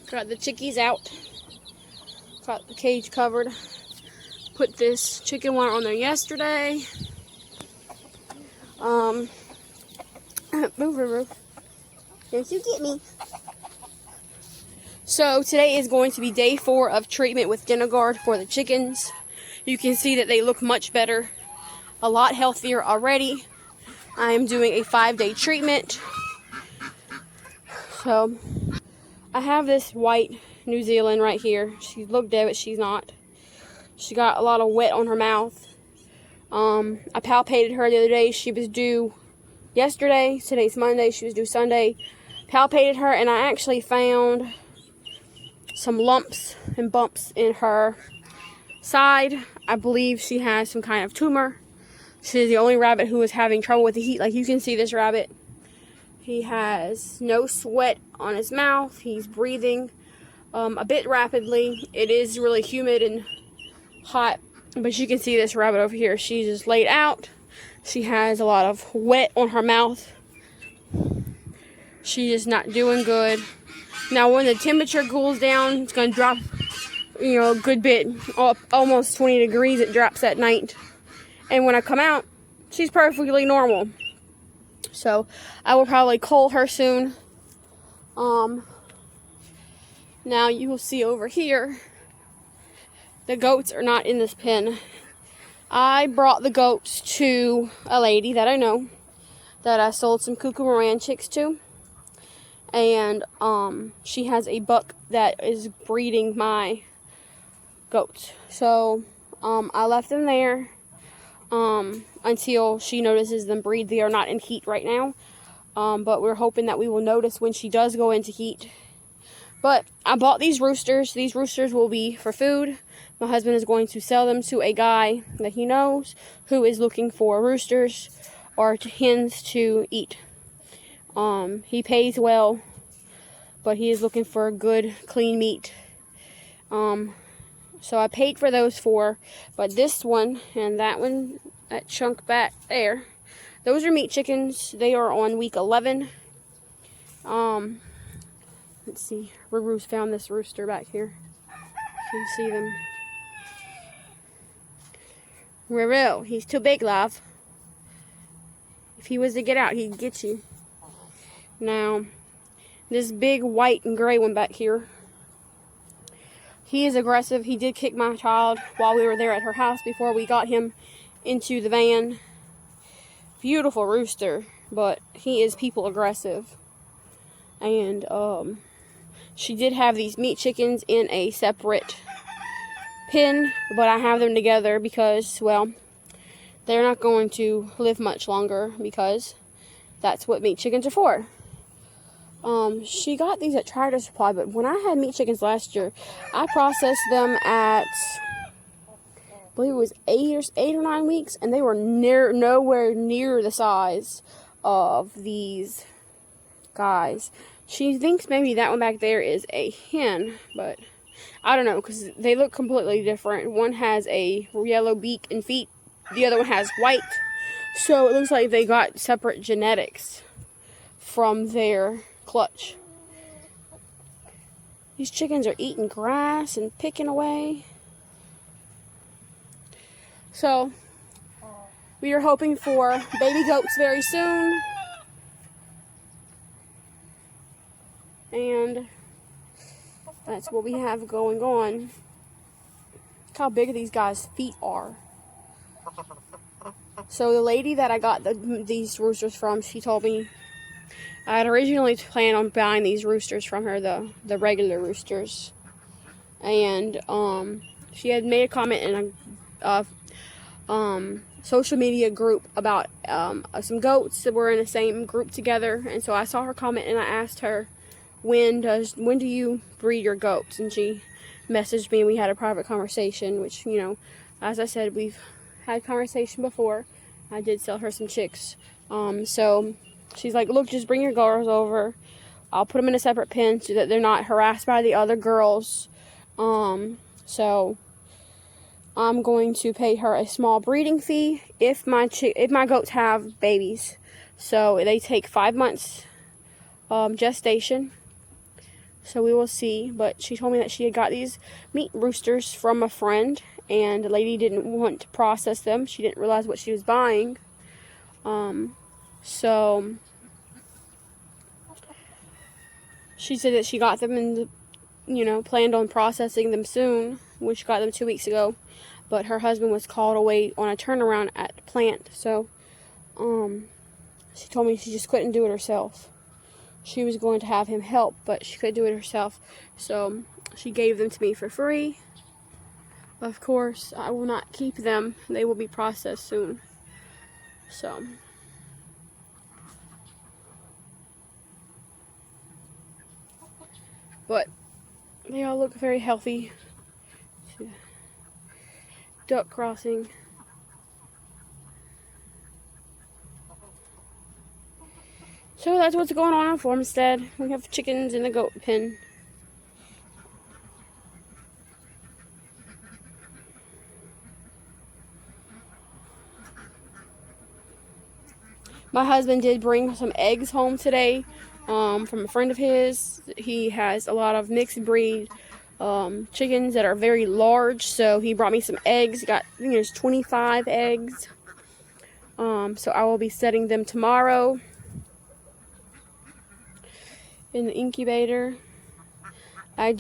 Got the chickies out. Got the cage covered. Put this chicken wire on there yesterday. Move, Ruru. Don't you get me. So today is going to be day 4 of treatment with DenaGuard for the chickens. You can see that they look much better, a lot healthier already. I am doing a 5-day treatment. So I have this white New Zealand right here. She looked dead, but she's not. She got a lot of wet on her mouth. I palpated her the other day. She was due yesterday. Today's Monday. She was due Sunday. Palpated her, and I actually found some lumps and bumps in her side. I believe she has some kind of tumor. She's the only rabbit who is having trouble with the heat. Like you can see this rabbit. He has no sweat on his mouth. He's breathing a bit rapidly. It is really humid and hot. But you can see this rabbit over here. She's just laid out. She has a lot of wet on her mouth. She's just not doing good. Now when the temperature cools down, it's going to drop, a good bit. Almost 20 degrees it drops at night. And when I come out, she's perfectly normal. So I will probably cull her soon. Now you will see over here, the goats are not in this pen. I brought the goats to a lady that I know, that I sold some Kukumuran chicks to. And she has a buck that is breeding my goats. So I left them there until she notices them breed. They are not in heat right now. But we're hoping that we will notice when she does go into heat. But I bought these roosters. These roosters will be for food. My husband is going to sell them to a guy that he knows who is looking for roosters or hens to eat. He pays well, but he is looking for good, clean meat. So I paid for those 4, but this one and that one, that chunk back there, those are meat chickens. They are on week 11. Let's see, Ruru's found this rooster back here. You can see them. Ruru, he's too big, love. If he was to get out, he'd get you. Now, this big white and gray one back here, he is aggressive. He did kick my child while we were there at her house before we got him into the van. Beautiful rooster, but he is people aggressive. And she did have these meat chickens in a separate pen, but I have them together because, well, they're not going to live much longer because that's what meat chickens are for. She got these at Tractor Supply, but when I had meat chickens last year, I processed them at, I believe it was 8 or 9 weeks, and they were nowhere near the size of these guys. She thinks maybe that one back there is a hen, but I don't know, because they look completely different. One has a yellow beak and feet, the other one has white, so it looks like they got separate genetics from their clutch. These chickens are eating grass and picking away. So we are hoping for baby goats very soon. And that's what we have going on. Look how big these guys' feet are. So the lady that I got these roosters from, she told me I had originally planned on buying these roosters from her, the regular roosters. And she had made a comment in a social media group about some goats that were in the same group together. And so I saw her comment and I asked her, when do you breed your goats? And she messaged me and we had a private conversation, which, as I said, we've had conversation before. I did sell her some chicks. So she's like, look, just bring your girls over. I'll put them in a separate pen so that they're not harassed by the other girls. So I'm going to pay her a small breeding fee if my goats have babies. So they take 5 months gestation. So we will see. But she told me that she had got these meat roosters from a friend, and the lady didn't want to process them. She didn't realize what she was buying. So she said that she got them and, planned on processing them soon, when she got them 2 weeks ago. But her husband was called away on a turnaround at the plant. So she told me she just couldn't do it herself. She was going to have him help, but she couldn't do it herself. So she gave them to me for free. Of course, I will not keep them. They will be processed soon. So but they all look very healthy. Duck crossing. So that's what's going on Farmstead. We have chickens in the goat pen. My husband did bring some eggs home today from a friend of his. He has a lot of mixed breed chickens that are very large, so he brought me some eggs. He got, I think there's 25 eggs. So I will be setting them tomorrow in the incubator. I